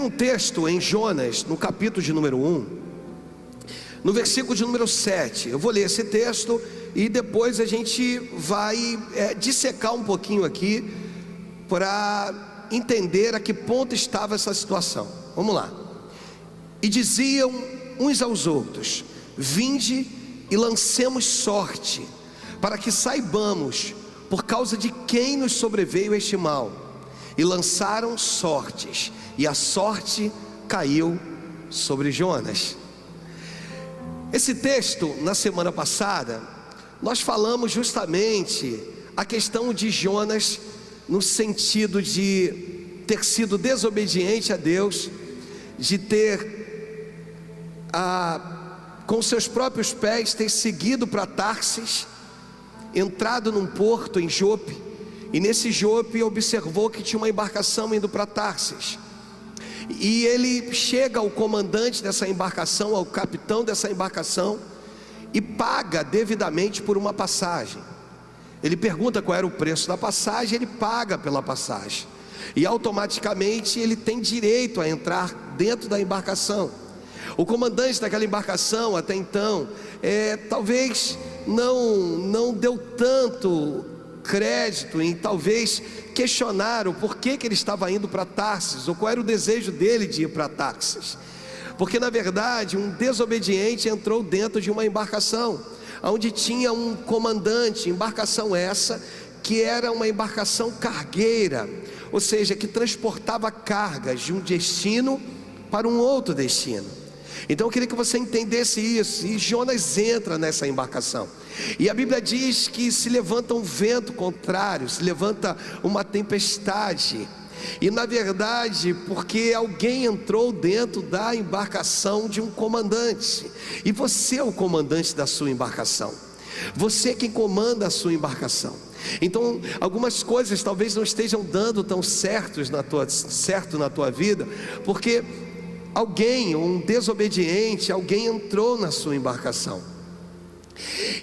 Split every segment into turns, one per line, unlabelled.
um texto em Jonas, no capítulo de número 1, no versículo de número 7. Eu vou ler esse texto e depois a gente vai dissecar um pouquinho aqui para entender a que ponto estava essa situação. Vamos lá. E diziam uns aos outros: vinde e lancemos sorte, para que saibamos por causa de quem nos sobreveio este mal. E lançaram sortes, e a sorte caiu sobre Jonas. Esse texto, na semana passada, nós falamos justamente a questão de Jonas, no sentido de ter sido desobediente a Deus, de ter com seus próprios pés ter seguido para Tarsis, entrado num porto em Jope, e nesse Jope observou que tinha uma embarcação indo para Tarsis, e ele chega ao comandante dessa embarcação, ao capitão dessa embarcação, e paga devidamente por uma passagem. Ele pergunta qual era o preço da passagem, ele paga pela passagem, e automaticamente ele tem direito a entrar dentro da embarcação. O comandante daquela embarcação até então talvez não deu tanto crédito em talvez questionar o porquê que ele estava indo para Tarsis, ou qual era o desejo dele de ir para Tarsis, porque na verdade um desobediente entrou dentro de uma embarcação onde tinha um comandante, embarcação essa que era uma embarcação cargueira, ou seja, que transportava cargas de um destino para um outro destino. Então eu queria que você entendesse isso. E Jonas entra nessa embarcação, e a Bíblia diz que se levanta um vento contrário, se levanta uma tempestade. E na verdade, porque alguém entrou dentro da embarcação de um comandante, e você é o comandante da sua embarcação, você é quem comanda a sua embarcação. Então algumas coisas talvez não estejam dando tão certo na tua vida, porque alguém, um desobediente, alguém entrou na sua embarcação.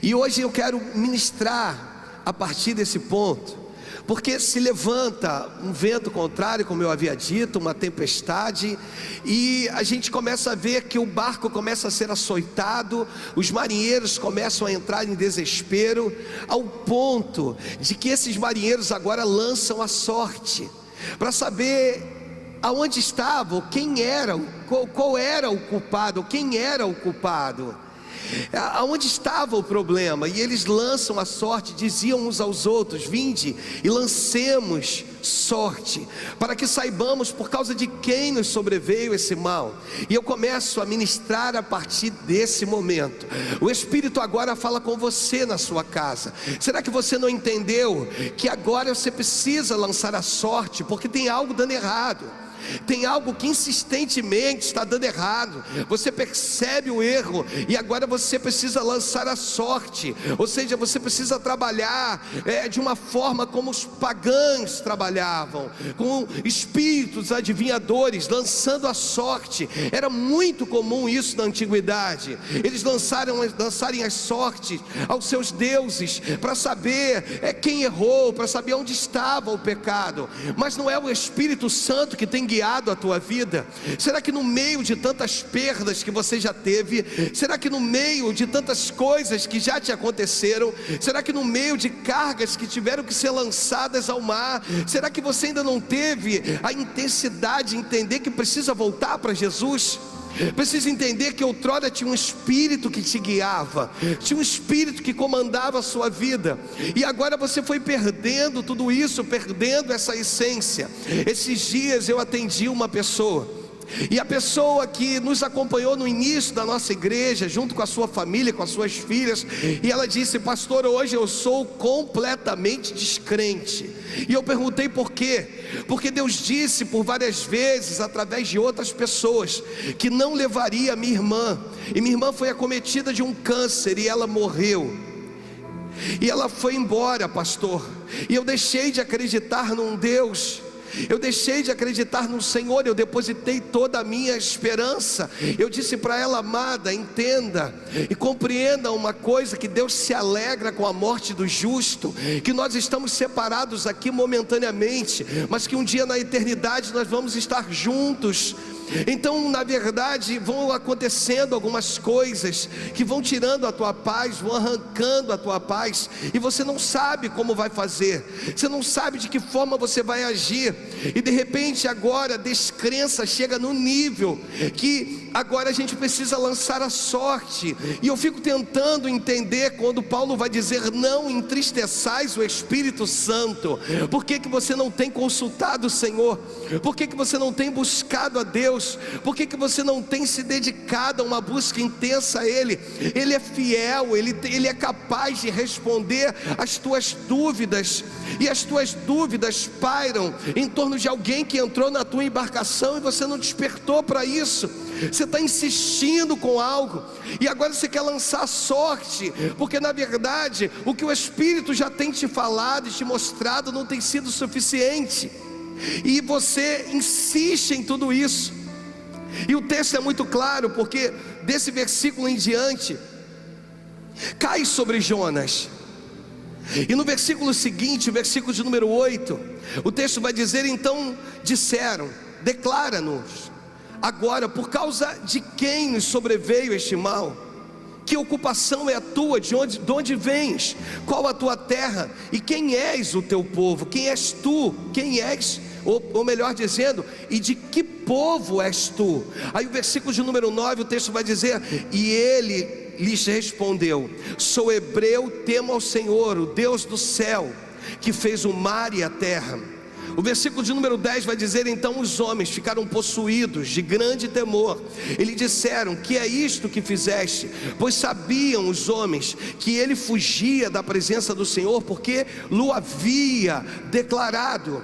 E hoje eu quero ministrar a partir desse ponto, porque se levanta um vento contrário, como eu havia dito, uma tempestade, e a gente começa a ver que o barco começa a ser açoitado, os marinheiros começam a entrar em desespero, ao ponto de que esses marinheiros agora lançam a sorte, para saber aonde estava, quem era, qual era o culpado, quem era o culpado, aonde estava o problema. E eles lançam a sorte, diziam uns aos outros: vinde e lancemos sorte, para que saibamos por causa de quem nos sobreveio esse mal. E eu começo a ministrar a partir desse momento. O Espírito agora fala com você na sua casa. Será que você não entendeu que agora você precisa lançar a sorte, porque tem algo dando errado? Tem algo que insistentemente está dando errado. Você percebe o erro e agora você precisa lançar a sorte. Ou seja, você precisa trabalhar de uma forma como os pagãos trabalhavam, com espíritos adivinhadores, lançando a sorte. Era muito comum isso na antiguidade. Eles lançarem as sortes aos seus deuses, para saber quem errou, para saber onde estava o pecado. Mas não é o Espírito Santo que tem guiado a tua vida? Será que no meio de tantas perdas que você já teve, será que no meio de tantas coisas que já te aconteceram, será que no meio de cargas que tiveram que ser lançadas ao mar, será que você ainda não teve a intensidade de entender que precisa voltar para Jesus? Precisa entender que outrora tinha um espírito que te guiava, tinha um espírito que comandava a sua vida, e agora você foi perdendo tudo isso, perdendo essa essência. Esses dias eu atendi uma pessoa, e a pessoa que nos acompanhou no início da nossa igreja, junto com a sua família, com as suas filhas, e ela disse: pastor, hoje eu sou completamente descrente. E eu perguntei por quê? Porque Deus disse por várias vezes, através de outras pessoas, que não levaria a minha irmã, e minha irmã foi acometida de um câncer, e ela morreu, e ela foi embora, pastor, e eu deixei de acreditar num Deus, eu deixei de acreditar no Senhor, eu depositei toda a minha esperança. Eu disse para ela: amada, entenda e compreenda uma coisa, que Deus se alegra com a morte do justo, que nós estamos separados aqui momentaneamente, mas que um dia na eternidade nós vamos estar juntos Então, na verdade, vão acontecendo algumas coisas que vão tirando a tua paz, vão arrancando a tua paz, e você não sabe como vai fazer, você não sabe de que forma você vai agir, e de repente agora a descrença chega no nível que agora a gente precisa lançar a sorte. E eu fico tentando entender quando Paulo vai dizer: não entristeçais o Espírito Santo. Por que você não tem consultado o Senhor? Por que você não tem buscado a Deus? Por que você não tem se dedicado a uma busca intensa a Ele? Ele é fiel, Ele é capaz de responder às tuas dúvidas, e as tuas dúvidas pairam em torno de alguém que entrou na tua embarcação e você não despertou para isso. Você está insistindo com algo, e agora você quer lançar sorte, porque na verdade o que o Espírito já tem te falado e te mostrado não tem sido suficiente, e você insiste em tudo isso. E o texto é muito claro, porque desse versículo em diante cai sobre Jonas. E no versículo seguinte, o versículo de número 8, o texto vai dizer: então disseram, declara-nos agora por causa de quem nos sobreveio este mal. Que ocupação é a tua? De onde vens? Qual a tua terra? E quem és o teu povo? Quem és tu? Quem és, ou melhor dizendo, e de que povo és tu? Aí o versículo de número 9, o texto vai dizer: e ele lhes respondeu: sou hebreu, temo ao Senhor, o Deus do céu, que fez o mar e a terra. O versículo de número 10 vai dizer: então os homens ficaram possuídos de grande temor. Eles disseram: que é isto que fizeste? Pois sabiam os homens que ele fugia da presença do Senhor, porque lhe havia declarado.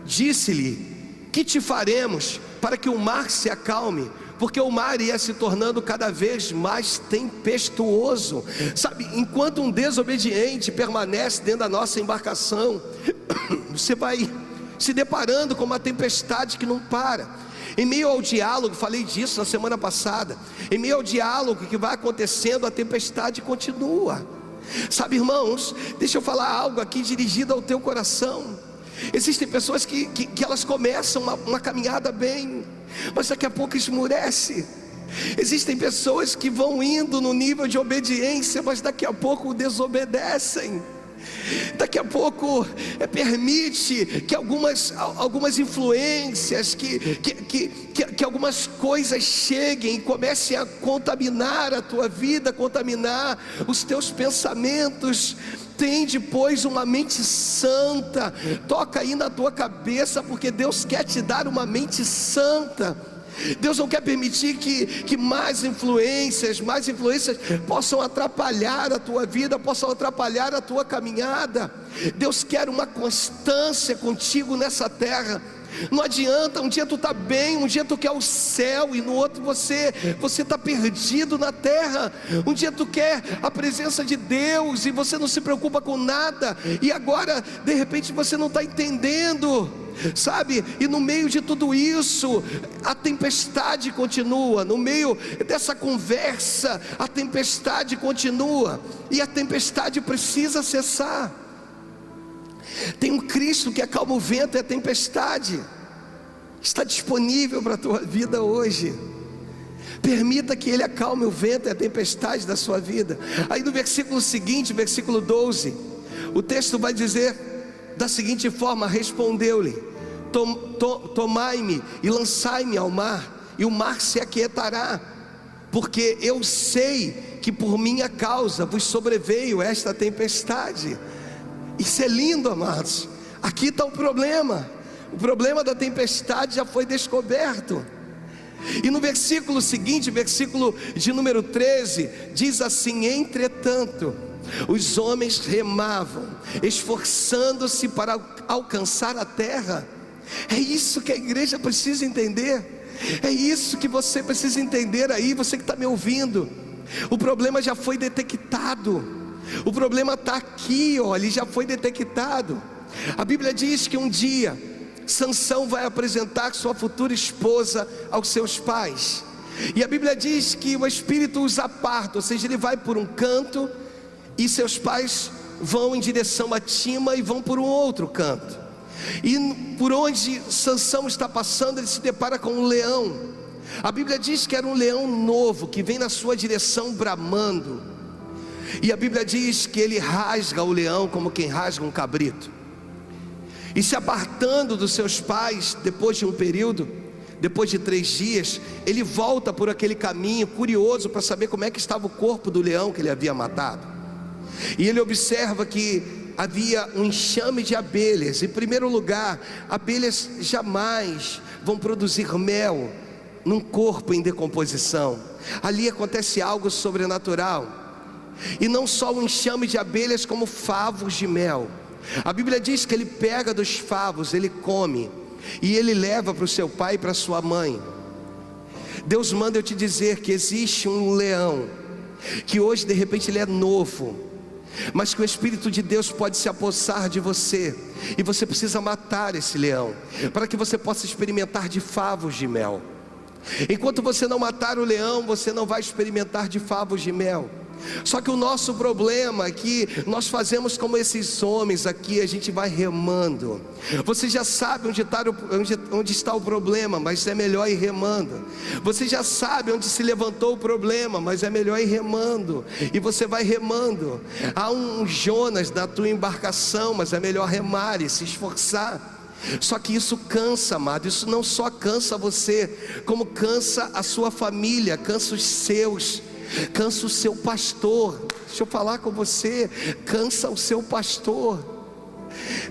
Disse-lhe: que te faremos para que o mar se acalme? Porque o mar ia se tornando cada vez mais tempestuoso. Sabe, enquanto um desobediente permanece dentro da nossa embarcação, você vai se deparando com uma tempestade que não para. Em meio ao diálogo, falei disso na semana passada, em meio ao diálogo que vai acontecendo, a tempestade continua. Sabe, irmãos, deixa eu falar algo aqui dirigido ao teu coração. Existem pessoas que elas começam uma caminhada bem, mas daqui a pouco esmurece. Existem pessoas que vão indo no nível de obediência, mas daqui a pouco desobedecem. Daqui a pouco permite que algumas influências, que algumas coisas cheguem e comecem a contaminar a tua vida, contaminar os teus pensamentos. Tem depois uma mente santa. Toca aí na tua cabeça, porque Deus quer te dar uma mente santa. Deus não quer permitir que mais influências possam atrapalhar a tua vida, possam atrapalhar a tua caminhada. Deus quer uma constância contigo nessa terra. Não adianta, um dia tu está bem, um dia tu quer o céu, e no outro você está perdido na terra. Um dia tu quer a presença de Deus e você não se preocupa com nada, e agora de repente você não está entendendo, sabe? E no meio de tudo isso, a tempestade continua. No meio dessa conversa, a tempestade continua, e a tempestade precisa cessar. Tem um Cristo que acalma o vento e a tempestade. Está disponível para a tua vida hoje. Permita que Ele acalme o vento e a tempestade da sua vida. Aí no versículo seguinte, versículo 12, o texto vai dizer da seguinte forma: respondeu-lhe: tomai-me e lançai-me ao mar, e o mar se aquietará, porque eu sei que por minha causa vos sobreveio esta tempestade. Isso é lindo, amados. Aqui está o problema da tempestade já foi descoberto. E no versículo seguinte, versículo de número 13, diz assim: entretanto, os homens remavam, esforçando-se para alcançar a terra. É isso que a igreja precisa entender. É isso que você precisa entender aí, você que está me ouvindo. O problema já foi detectado. O problema está aqui, ó, ele já foi detectado. A Bíblia diz que um dia Sansão vai apresentar sua futura esposa aos seus pais, e a Bíblia diz que o Espírito os aparta, ou seja, ele vai por um canto e seus pais vão em direção a Tima e vão por um outro canto. E por onde Sansão está passando, ele se depara com um leão. A Bíblia diz que era um leão novo, que vem na sua direção bramando. E a Bíblia diz que ele rasga o leão como quem rasga um cabrito. E se apartando dos seus pais, depois de um período, depois de 3 dias, ele volta por aquele caminho, curioso para saber como é que estava o corpo do leão que ele havia matado. E ele observa que havia um enxame de abelhas. Em primeiro lugar, abelhas jamais vão produzir mel num corpo em decomposição. Ali acontece algo sobrenatural. E não só um enxame de abelhas, como favos de mel. A Bíblia diz que ele pega dos favos, ele come, e ele leva para o seu pai e para a sua mãe. Deus manda eu te dizer que existe um leão, que hoje de repente ele é novo, mas que o Espírito de Deus pode se apossar de você, e você precisa matar esse leão, para que você possa experimentar de favos de mel. Enquanto você não matar o leão, você não vai experimentar de favos de mel. Só que o nosso problema é que nós fazemos como esses homens aqui, a gente vai remando. Você já sabe onde está o problema, mas é melhor ir remando. Você já sabe onde se levantou o problema, mas é melhor ir remando. E você vai remando. Há um Jonas na tua embarcação, mas é melhor remar e se esforçar. Só que isso cansa, amado. Isso não só cansa você, como cansa a sua família, cansa os seus, cansa o seu pastor. Deixa eu falar com você, cansa o seu pastor.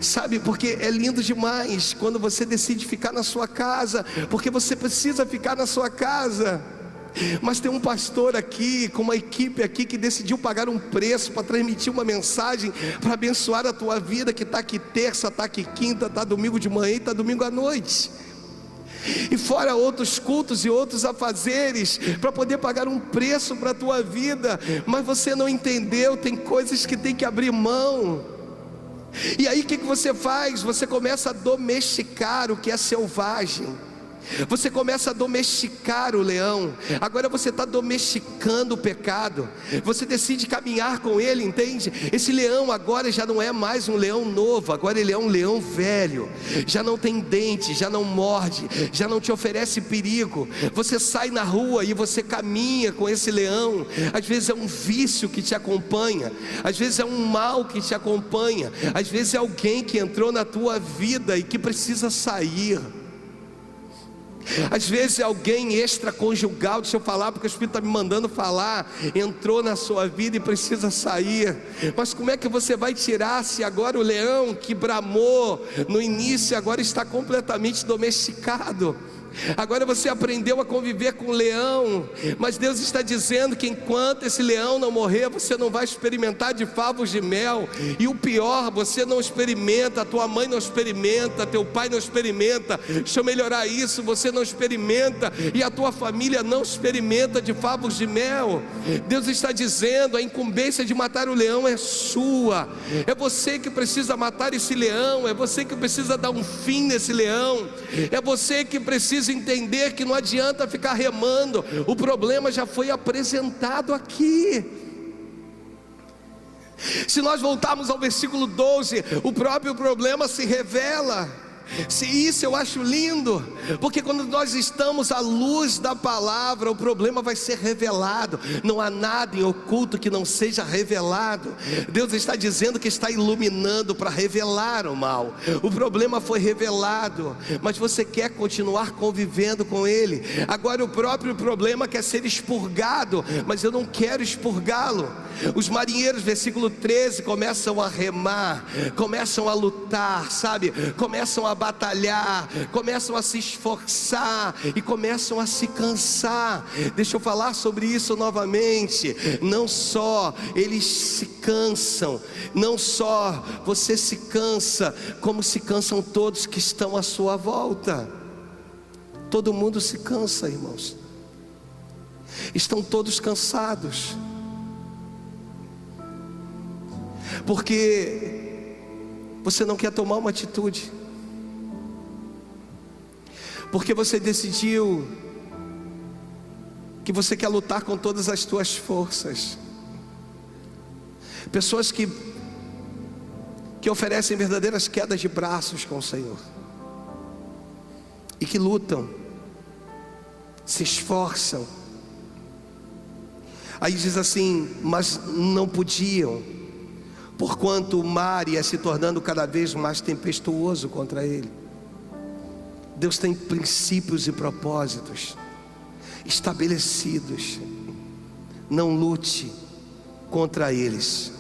Sabe, porque é lindo demais quando você decide ficar na sua casa, porque você precisa ficar na sua casa. Mas tem um pastor aqui, com uma equipe aqui, que decidiu pagar um preço para transmitir uma mensagem, para abençoar a tua vida, que está aqui terça, está aqui quinta, está domingo de manhã e está domingo à noite. E fora outros cultos e outros afazeres, para poder pagar um preço para a tua vida. Mas você não entendeu, tem coisas que tem que abrir mão. E aí o que você faz? Você começa a domesticar o que é selvagem. Você começa a domesticar o leão. Agora você está domesticando o pecado. Você decide caminhar com ele, entende? Esse leão agora já não é mais um leão novo. Agora ele é um leão velho. Já não tem dente, já não morde, já não te oferece perigo. Você sai na rua e você caminha com esse leão. Às vezes é um vício que te acompanha, às vezes é um mal que te acompanha, às vezes é alguém que entrou na tua vida e que precisa sair. Às vezes é alguém extraconjugal, deixa eu falar porque o Espírito está me mandando falar, entrou na sua vida e precisa sair. Mas como é que você vai tirar, se agora o leão que bramou no início agora está completamente domesticado? Agora você aprendeu a conviver com o leão, mas Deus está dizendo que enquanto esse leão não morrer, você não vai experimentar de favos de mel. E o pior, você não experimenta, tua mãe não experimenta, teu pai não experimenta. Deixa eu melhorar isso, você não experimenta e a tua família não experimenta de favos de mel. Deus está dizendo, a incumbência de matar o leão é sua. É você que precisa matar esse leão, é você que precisa dar um fim nesse leão, é você que precisa entender que não adianta ficar remando. O problema já foi apresentado aqui. Se nós voltarmos ao versículo 12, o próprio problema se revela. Se isso eu acho lindo, porque quando nós estamos à luz da palavra, o problema vai ser revelado. Não há nada em oculto que não seja revelado. Deus está dizendo que está iluminando para revelar o mal. O problema foi revelado, mas você quer continuar convivendo com ele. Agora o próprio problema quer ser expurgado, mas eu não quero expurgá-lo. Os marinheiros, versículo 13, começam a remar, começam a lutar, sabe? Começam a batalhar, começam a se esforçar e começam a se cansar. Deixa eu falar sobre isso novamente. Não só eles se cansam, não só você se cansa, como se cansam todos que estão à sua volta. Todo mundo se cansa, irmãos. Estão todos cansados, porque você não quer tomar uma atitude, porque você decidiu que você quer lutar com todas as suas forças. Pessoas que que oferecem verdadeiras quedas de braços com o Senhor, e que lutam, se esforçam. Aí diz assim: mas não podiam, porquanto o mar ia se tornando cada vez mais tempestuoso contra ele. Deus tem princípios e propósitos estabelecidos. Não lute contra eles.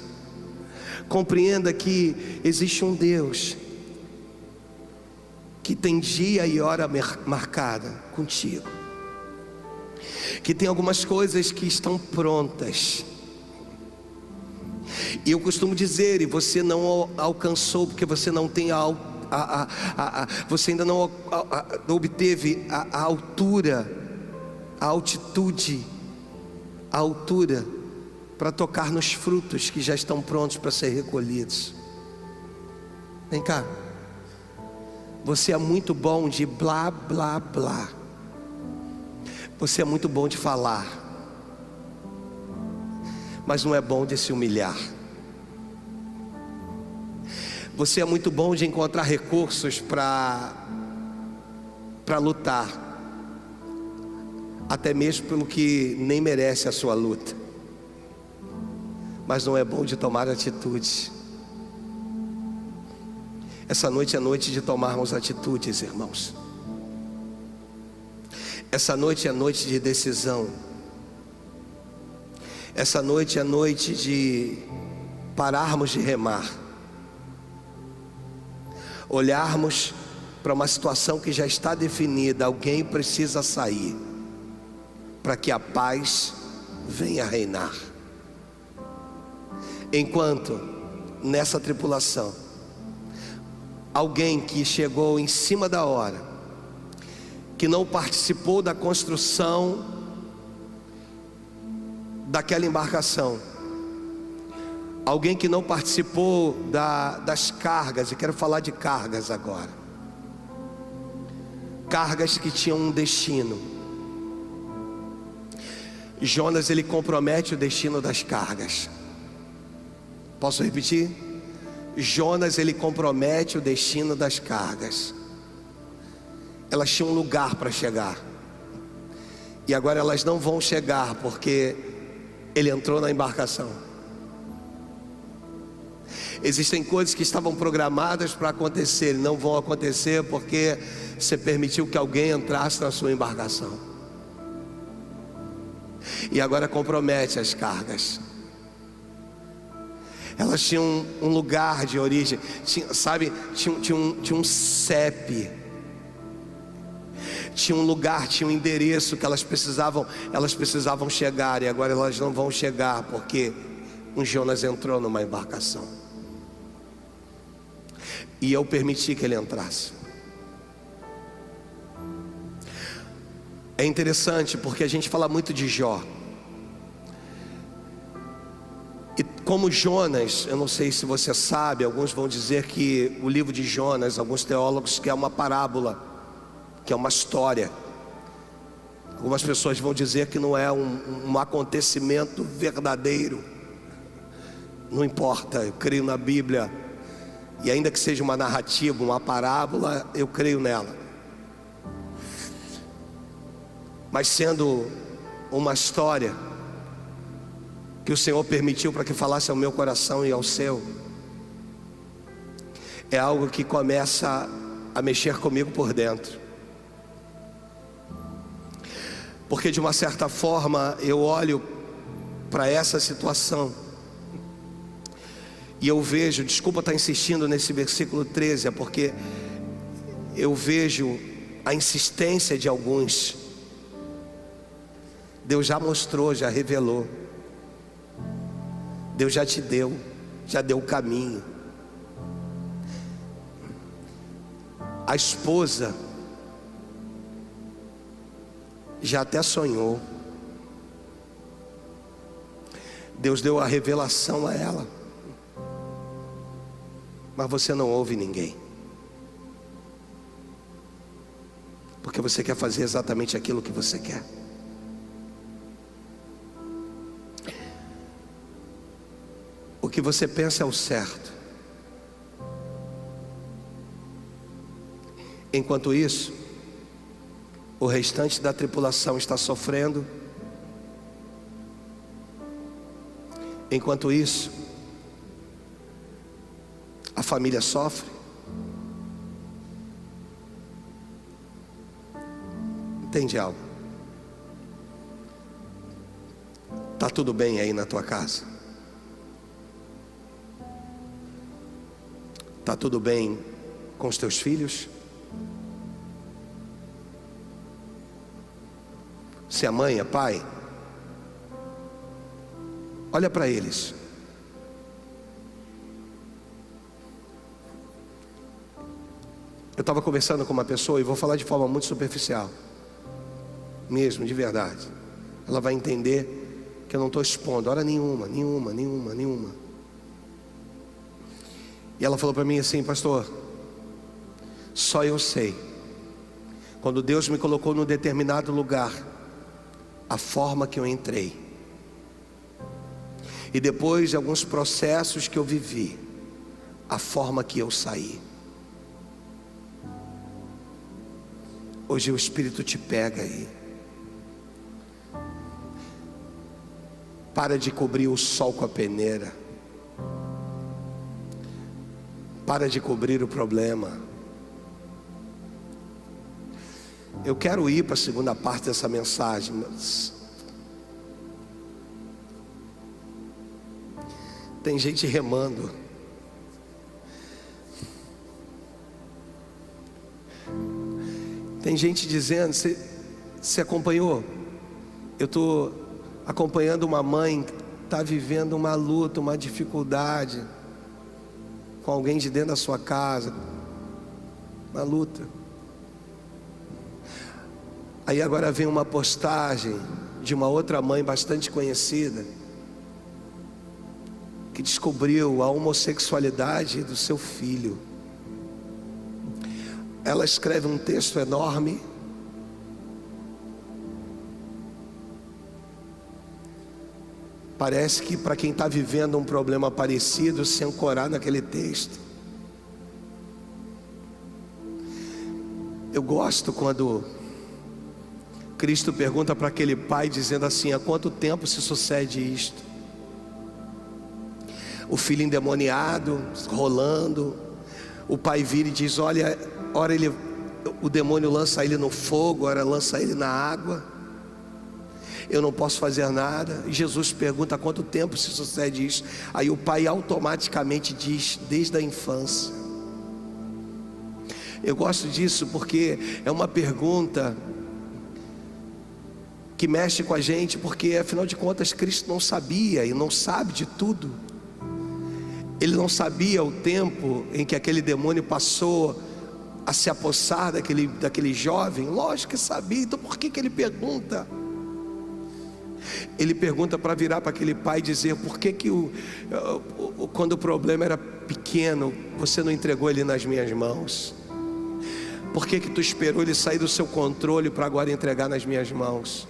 Compreenda que existe um Deus que tem dia e hora marcada contigo, que tem algumas coisas que estão prontas. E eu costumo dizer, e você não alcançou porque você não tem você ainda não obteve a altura, a altitude, a altura para tocar nos frutos que já estão prontos para ser recolhidos. Vem cá. Você é muito bom de blá blá blá. Você é muito bom de falar, mas não é bom de se humilhar. Você é muito bom de encontrar recursos para lutar, até mesmo pelo que nem merece a sua luta, mas não é bom de tomar atitudes. Essa noite é noite de tomarmos atitudes, irmãos. Essa noite é noite de decisão. Essa noite é noite de pararmos de remar, olharmos para uma situação que já está definida. Alguém precisa sair para que a paz venha reinar. Enquanto nessa tripulação, alguém que chegou em cima da hora, que não participou da construção daquela embarcação, alguém que não participou das cargas, e quero falar de cargas agora, cargas que tinham um destino. Jonas, ele compromete o destino das cargas. Posso repetir? Jonas, ele compromete o destino das cargas. Elas tinham um lugar para chegar, e agora elas não vão chegar porque ele entrou na embarcação. Existem coisas que estavam programadas para acontecer, e não vão acontecer porque você permitiu que alguém entrasse na sua embarcação, e agora compromete as cargas. Elas tinham um lugar de origem, tinha um CEP, tinha um lugar, tinha um endereço que elas precisavam chegar, e agora elas não vão chegar porque um Jonas entrou numa embarcação, e eu permiti que ele entrasse. É interessante porque a gente fala muito de Jó, e como Jonas, eu não sei se você sabe, alguns vão dizer que o livro de Jonas, alguns teólogos, que é uma parábola, que é uma história. Algumas pessoas vão dizer que não é um acontecimento verdadeiro. Não importa, eu creio na Bíblia, e ainda que seja uma narrativa, uma parábola, eu creio nela. Mas sendo uma história que o Senhor permitiu para que falasse ao meu coração e ao seu, é algo que começa a mexer comigo por dentro. Porque de uma certa forma eu olho para essa situação e eu vejo, desculpa estar insistindo nesse versículo 13, é porque eu vejo a insistência de alguns. Deus já mostrou, já revelou, Deus já te deu, já deu o caminho. A esposa já até sonhou, Deus deu a revelação a ela, mas você não ouve ninguém, porque você quer fazer exatamente aquilo que você quer. O que você pensa é o certo, Enquanto isso, o restante da tripulação está sofrendo. Enquanto isso, a família sofre. Entende algo? Tá tudo bem aí na tua casa? Tá tudo bem com os teus filhos? Se é mãe, é pai, olha para eles. Eu estava conversando com uma pessoa, e vou falar de forma muito superficial, mesmo, de verdade. Ela vai entender que eu não estou expondo hora nenhuma. E ela falou para mim assim: pastor, só eu sei, quando Deus me colocou num determinado lugar, a forma que eu entrei, e depois de alguns processos que eu vivi, a forma que eu saí. Hoje o Espírito te pega aí. Para de cobrir o sol com a peneira. Para de cobrir o problema. Eu quero ir para a segunda parte dessa mensagem, mas tem gente remando. Tem gente dizendo, você acompanhou? Eu estou acompanhando uma mãe que está vivendo uma luta, uma dificuldade com alguém de dentro da sua casa, uma luta. Aí agora vem uma postagem de uma outra mãe bastante conhecida, que descobriu a homossexualidade do seu filho. Ela escreve um texto enorme, parece que para quem está vivendo um problema parecido, se ancorar naquele texto. Eu gosto quando Cristo pergunta para aquele pai, dizendo assim: há quanto tempo se sucede isto? O filho endemoniado, rolando. O pai vira e diz: olha, ora o demônio lança ele no fogo, ora lança ele na água. Eu não posso fazer nada. E Jesus pergunta: há quanto tempo se sucede isso? Aí o pai automaticamente diz: desde a infância. Eu gosto disso porque é uma pergunta que mexe com a gente, porque afinal de contas Cristo não sabia e não sabe de tudo. Ele não sabia o tempo em que aquele demônio passou a se apossar daquele jovem. Lógico que sabia. Então por que ele pergunta? Ele pergunta para virar para aquele pai e dizer: por que quando o problema era pequeno, você não entregou ele nas minhas mãos? Por que tu esperou ele sair do seu controle para agora entregar nas minhas mãos?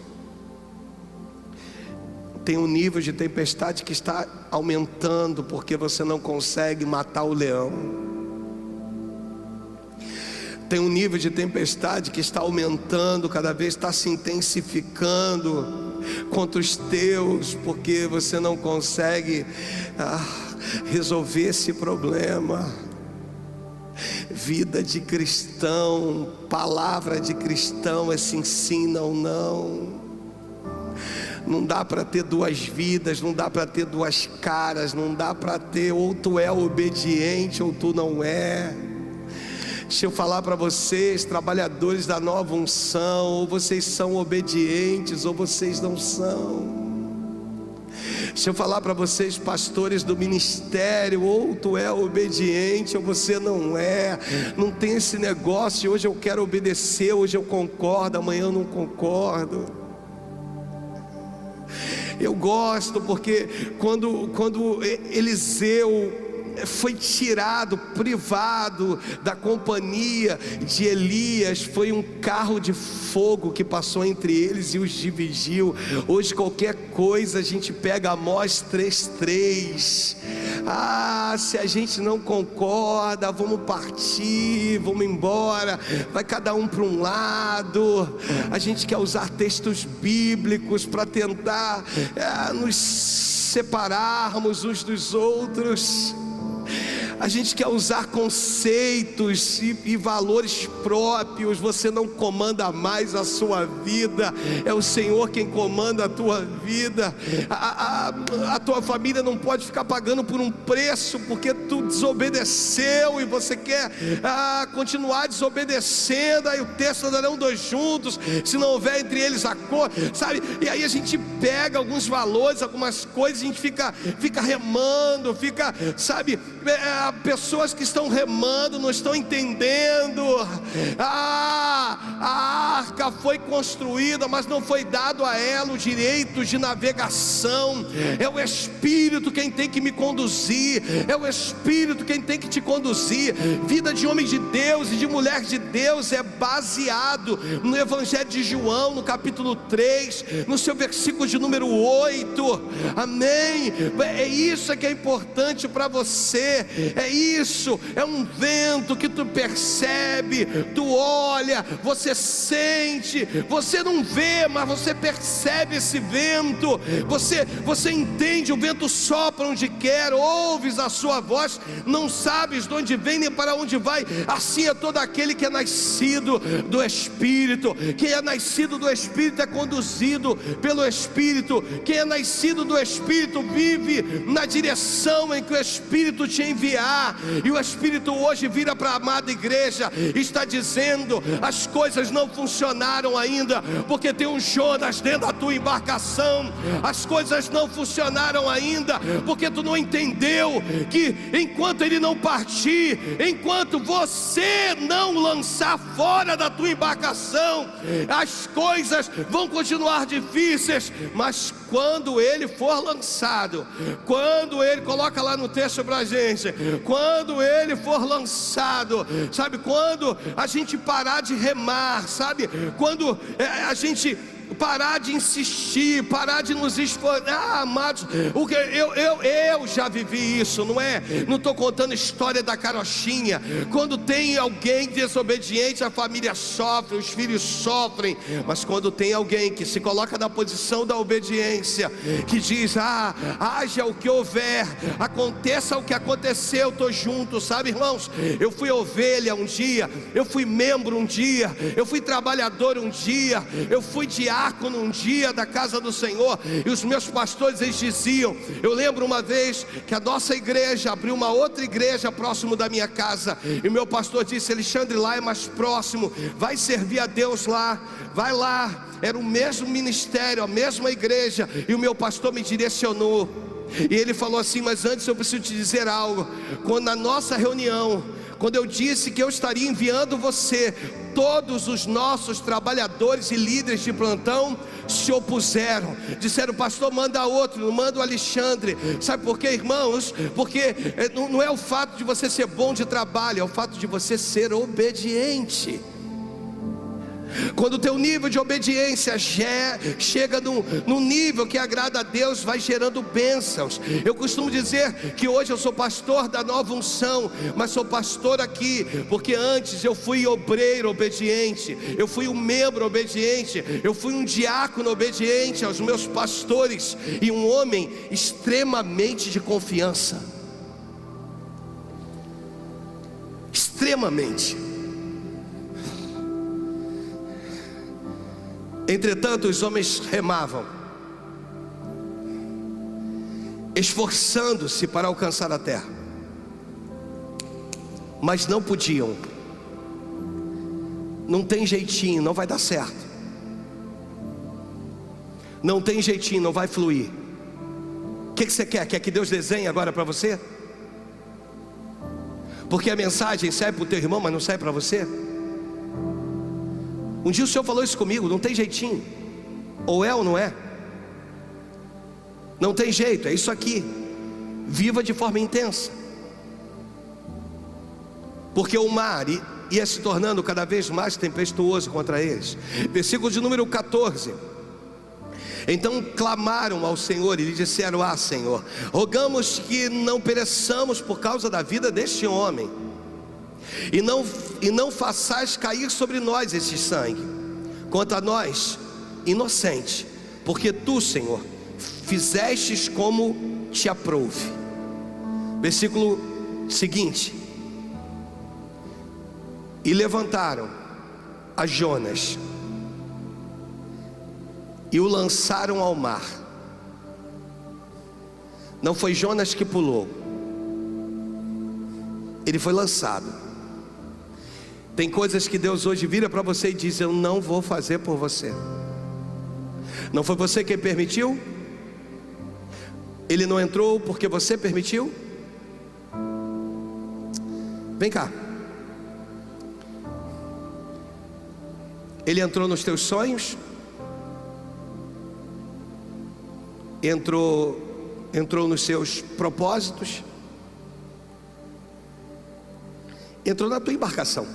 Tem um nível de tempestade que está aumentando, porque você não consegue matar o leão. Tem um nível de tempestade que está aumentando, cada vez está se intensificando contra os teus, porque você não consegue resolver esse problema. Vida de cristão, palavra de cristão é sim, sim, não, não. Não dá para ter duas vidas, não dá para ter duas caras, não dá para ter ou tu é obediente ou tu não é. Deixa eu falar para vocês, trabalhadores da nova unção: ou vocês são obedientes ou vocês não são. Deixa eu falar para vocês, pastores do ministério: ou tu é obediente ou você não é. Não tem esse negócio: hoje eu quero obedecer, hoje eu concordo, amanhã eu não concordo. Eu gosto porque quando Eliseu foi tirado, privado da companhia de Elias, foi um carro de fogo que passou entre eles e os dividiu. Hoje qualquer coisa a gente pega Amós 3:3, se a gente não concorda, vamos partir, vamos embora, vai cada um para um lado. A gente quer usar textos bíblicos para tentar nos separarmos uns dos outros. A gente quer usar conceitos e valores próprios. Você não comanda mais a sua vida, é o Senhor quem comanda a tua vida. A tua família não pode ficar pagando por um preço porque tu desobedeceu e você quer continuar desobedecendo. Aí o texto: andarão dois juntos se não houver entre eles acordo, sabe? E aí a gente pega alguns valores, algumas coisas, a gente fica remando, sabe? Pessoas que estão remando não estão entendendo. A arca foi construída, mas não foi dado a ela o direito de navegação. É o Espírito quem tem que me conduzir, é o Espírito quem tem que te conduzir. Vida de homem de Deus e de mulher de Deus é baseado no Evangelho de João, no capítulo 3, no seu versículo de número 8. Amém? É isso que é importante para você. É isso, é um vento que tu percebe, tu olha, você sente, você não vê, mas você percebe esse vento. Você entende, o vento sopra onde quer, ouves a sua voz, não sabes de onde vem nem para onde vai. Assim é todo aquele que é nascido do Espírito. Quem é nascido do Espírito é conduzido pelo Espírito. Quem é nascido do Espírito vive na direção em que o Espírito te enviar. E o Espírito hoje vira para a amada igreja e está dizendo: as coisas não funcionaram ainda, porque tem um Jonas dentro da tua embarcação. As coisas não funcionaram ainda, porque tu não entendeu que enquanto ele não partir, enquanto você não lançar fora da tua embarcação, as coisas vão continuar difíceis. Mas quando ele for lançado, quando ele, coloca lá no texto pra gente, quando ele for lançado, sabe, quando a gente parar de remar, sabe, quando a gente parar de insistir, parar de nos esforçar, amados, eu já vivi isso, não estou contando história da carochinha. Quando tem alguém desobediente, a família sofre, os filhos sofrem. Mas quando tem alguém que se coloca na posição da obediência, que diz: haja o que houver, aconteça o que aconteceu, estou junto, sabe, irmãos? Eu fui ovelha um dia, eu fui membro um dia, eu fui trabalhador um dia, eu fui diácono um dia da casa do Senhor. E os meus pastores, eles diziam, eu lembro uma vez que a nossa igreja abriu uma outra igreja próximo da minha casa, e o meu pastor disse: Alexandre, lá é mais próximo, vai servir a Deus lá, vai lá. Era o mesmo ministério, a mesma igreja, e o meu pastor me direcionou, e ele falou assim: mas antes eu preciso te dizer algo. Quando na nossa reunião, quando eu disse que eu estaria enviando você, todos os nossos trabalhadores e líderes de plantão se opuseram, disseram: pastor, manda outro, não manda o Alexandre. Sabe por quê, irmãos? Porque não é o fato de você ser bom de trabalho, é o fato de você ser obediente. Quando o teu nível de obediência chega num nível que agrada a Deus, vai gerando bênçãos. Eu costumo dizer que hoje eu sou pastor da Nova Unção, mas sou pastor aqui porque antes eu fui obreiro obediente, eu fui um membro obediente, eu fui um diácono obediente aos meus pastores, e um homem extremamente de confiança. Extremamente. Entretanto, os homens remavam, esforçando-se para alcançar a terra, mas não podiam. Não tem jeitinho, não vai dar certo. Não tem jeitinho, não vai fluir. O que você quer? Quer que Deus desenhe agora para você? Porque a mensagem serve para o teu irmão, mas não serve para você? Um dia o Senhor falou isso comigo: não tem jeitinho, ou é ou não é. Não tem jeito, é isso aqui. Viva de forma intensa, porque o mar ia se tornando cada vez mais tempestuoso contra eles. Versículo de número 14: Então clamaram ao Senhor e lhe disseram: ah, Senhor, rogamos que não pereçamos por causa da vida deste homem, e não façais cair sobre nós esse sangue. Quanto a nós, inocente, porque tu, Senhor, fizestes como te aprouve. Versículo seguinte: e levantaram a Jonas e o lançaram ao mar. Não foi Jonas que pulou, ele foi lançado. Tem coisas que Deus hoje vira para você e diz: eu não vou fazer por você. Não foi você quem permitiu? Ele não entrou porque você permitiu? Vem cá. Ele entrou nos teus sonhos? Entrou nos seus propósitos? Entrou na tua embarcação.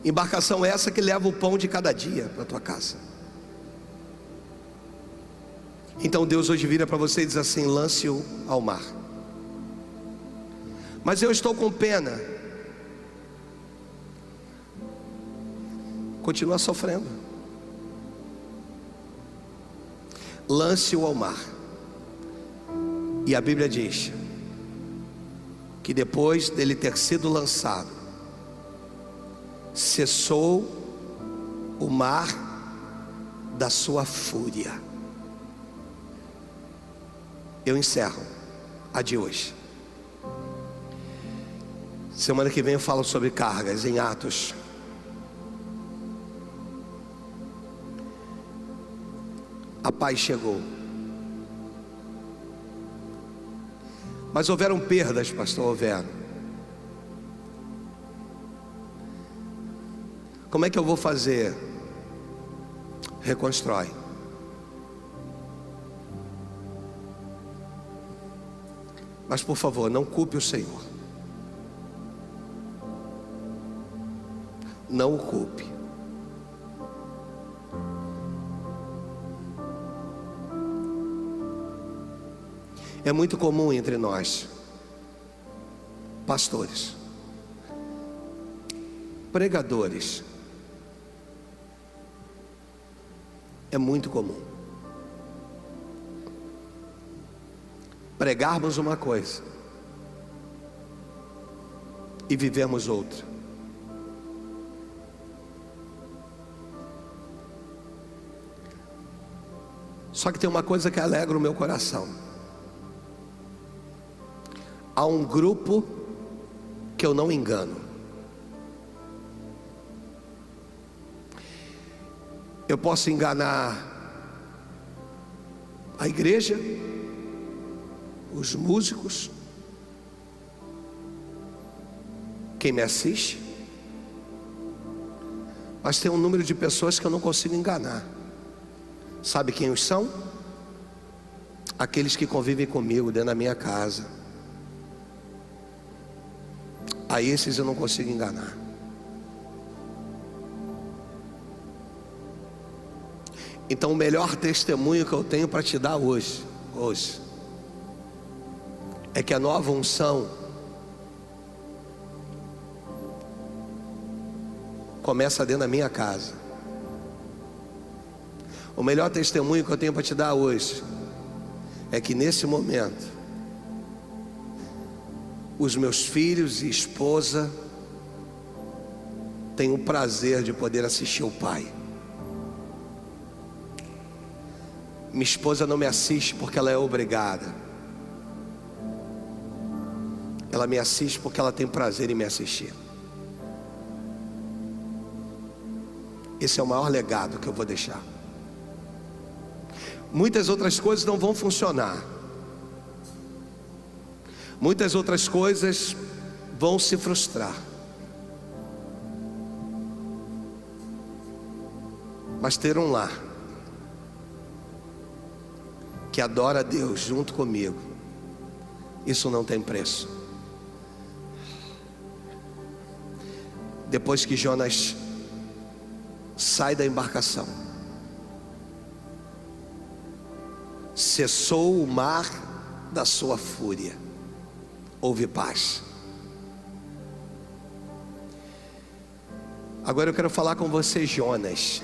Embarcação essa que leva o pão de cada dia para tua casa. Então Deus hoje vira para você e diz assim: lance-o ao mar. Mas eu estou com pena. Continua sofrendo. Lance-o ao mar. E a Bíblia diz que depois dele ter sido lançado, cessou o mar da sua fúria. Eu encerro a de hoje. Semana que vem eu falo sobre cargas em Atos. A paz chegou. Mas houveram perdas, pastor, houveram. Como é que eu vou fazer? Reconstrói. Mas por favor, não culpe o Senhor. Não o culpe. É muito comum entre nós, pastores, pregadores, é muito comum pregarmos uma coisa e vivemos outra. Só que tem uma coisa que alegra o meu coração. Há um grupo que eu não engano. Eu posso enganar a igreja, os músicos, quem me assiste, mas tem um número de pessoas que eu não consigo enganar. Sabe quem os são? Aqueles que convivem comigo dentro da minha casa. A esses eu não consigo enganar. Então o melhor testemunho que eu tenho para te dar hoje é que a nova unção começa dentro da minha casa. O melhor testemunho que eu tenho para te dar hoje é que nesse momento os meus filhos e esposa têm o prazer de poder assistir o Pai. Minha esposa não me assiste porque ela é obrigada. Ela me assiste porque ela tem prazer em me assistir. Esse é o maior legado que eu vou deixar. Muitas outras coisas não vão funcionar. Muitas outras coisas vão se frustrar. Mas ter um lar que adora a Deus junto comigo, isso não tem preço. Depois que Jonas sai da embarcação, cessou o mar da sua fúria, houve paz. Agora eu quero falar com você, Jonas.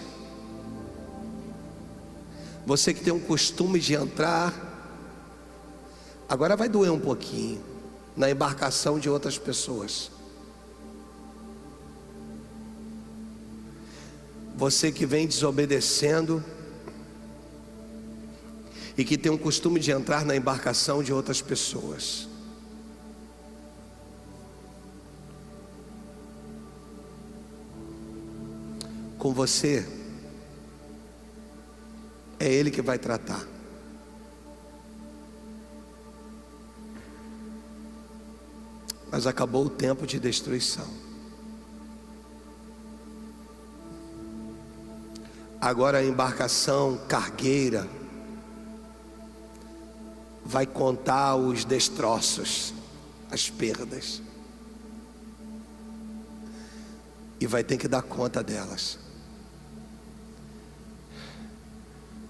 Você que tem um costume de entrar, agora vai doer um pouquinho, na embarcação de outras pessoas. Você que vem desobedecendo e que tem um costume de entrar na embarcação de outras pessoas. Com você, é Ele que vai tratar. Mas acabou o tempo de destruição. Agora a embarcação cargueira vai contar os destroços, as perdas, e vai ter que dar conta delas.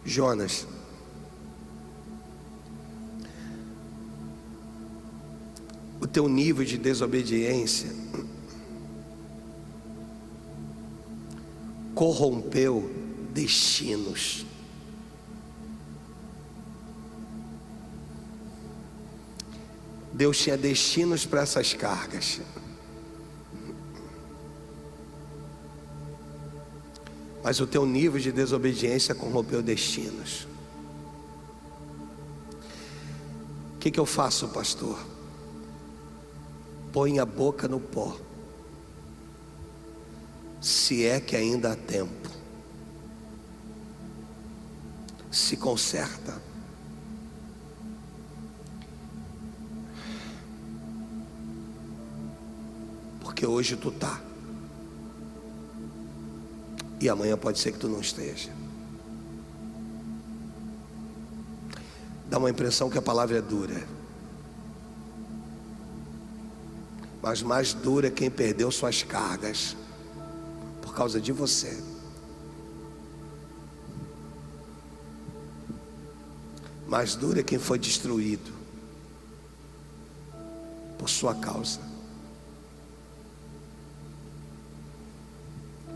Jonas, o teu nível de desobediência corrompeu destinos. Deus tinha destinos para essas cargas, mas o teu nível de desobediência corrompeu destinos. O que eu faço, pastor? Põe a boca no pó, se é que ainda há tempo. Se conserta. Porque hoje tu tá, e amanhã pode ser que tu não esteja. Dá uma impressão que a palavra é dura, mas mais dura é quem perdeu suas cargas por causa de você. Mais dura é quem foi destruído por sua causa.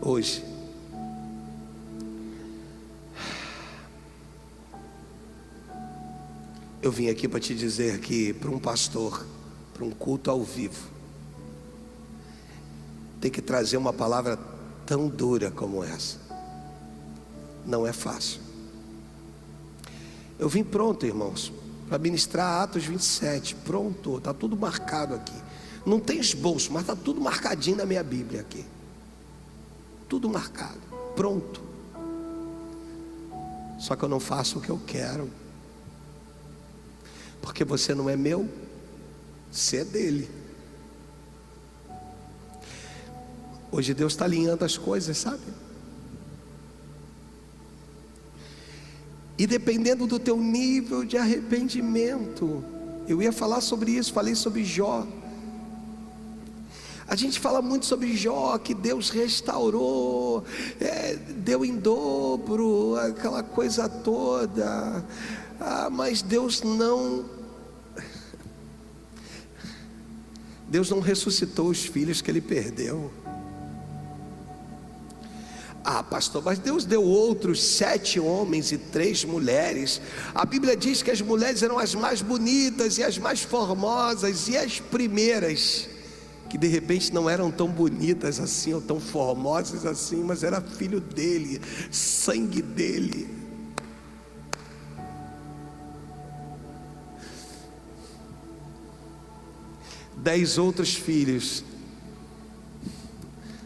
Hoje, eu vim aqui para te dizer que para um pastor, para um culto ao vivo, tem que trazer uma palavra tão dura como essa. Não é fácil. Eu vim pronto, irmãos, para ministrar Atos 27. Pronto, está tudo marcado aqui. Não tem esboço, mas está tudo marcadinho na minha Bíblia aqui. Tudo marcado, pronto. Só que eu não faço o que eu quero, porque você não é meu, você é dele. Hoje Deus está alinhando as coisas, sabe? E dependendo do teu nível de arrependimento, eu ia falar sobre isso, falei sobre Jó. A gente fala muito sobre Jó, que Deus restaurou, deu em dobro, aquela coisa toda. Mas Deus não ressuscitou os filhos que Ele perdeu. Pastor, mas Deus deu outros 7 homens e 3 mulheres. A Bíblia diz que as mulheres eram as mais bonitas e as mais formosas, e as primeiras, que de repente não eram tão bonitas assim, ou tão formosas assim, mas era filho dele, sangue dele. Dez outros filhos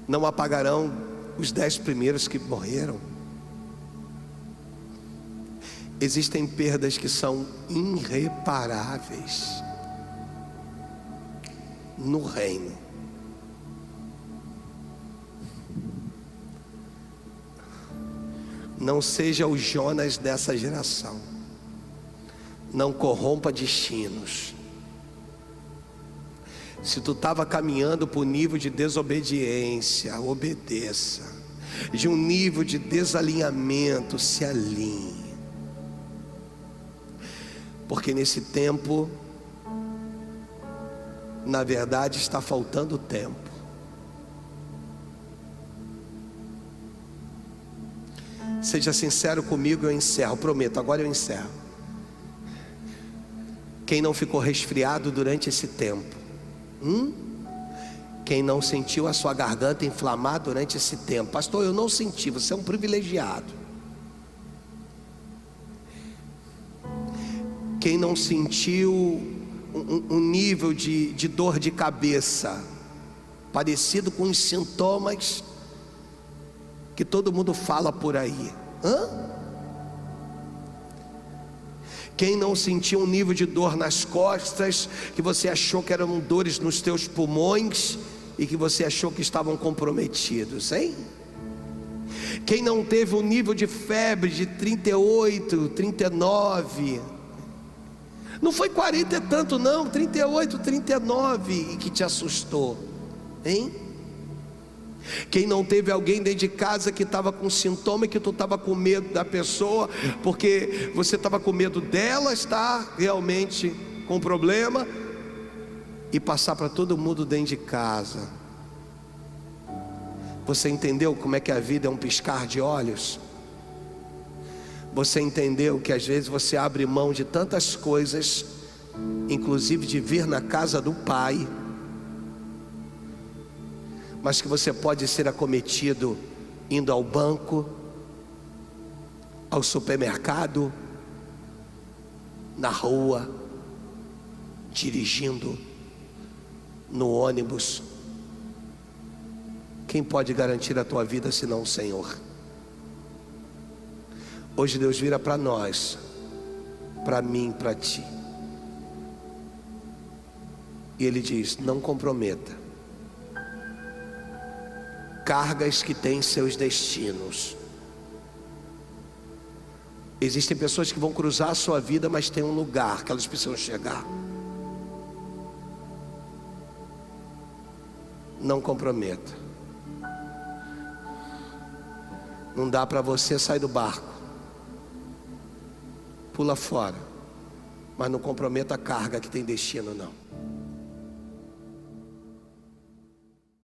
não apagarão os 10 primeiros que morreram. Existem perdas que são irreparáveis no reino. Não seja o Jonas dessa geração. Não corrompa destinos. Se tu estava caminhando para o nível de desobediência, obedeça. De um nível de desalinhamento, se alinhe. Porque nesse tempo, na verdade, está faltando tempo. Seja sincero comigo, eu encerro, prometo, agora eu encerro. Quem não ficou resfriado durante esse tempo? Quem não sentiu a sua garganta inflamar durante esse tempo? Pastor, eu não senti, você é um privilegiado. Quem não sentiu um nível de dor de cabeça parecido com os sintomas que todo mundo fala por aí? Quem não sentiu um nível de dor nas costas que você achou que eram dores nos teus pulmões e que você achou que estavam comprometidos, hein? Quem não teve um nível de febre de 38, 39, não foi 40 e tanto não, 38, 39 e que te assustou, hein? Quem não teve alguém dentro de casa que estava com sintoma e que tu estava com medo da pessoa, porque você estava com medo dela estar realmente com problema e passar para todo mundo dentro de casa? Você entendeu como é que a vida é um piscar de olhos? Você entendeu que às vezes você abre mão de tantas coisas, inclusive de vir na casa do Pai, mas que você pode ser acometido indo ao banco, ao supermercado, na rua, dirigindo, no ônibus. Quem pode garantir a tua vida senão o Senhor? Hoje Deus vira para nós, para mim, para ti, e Ele diz: não comprometa cargas que têm seus destinos. Existem pessoas que vão cruzar a sua vida, mas tem um lugar que elas precisam chegar. Não comprometa. Não dá para você sair do barco, pula fora, mas não comprometa a carga que tem destino, não.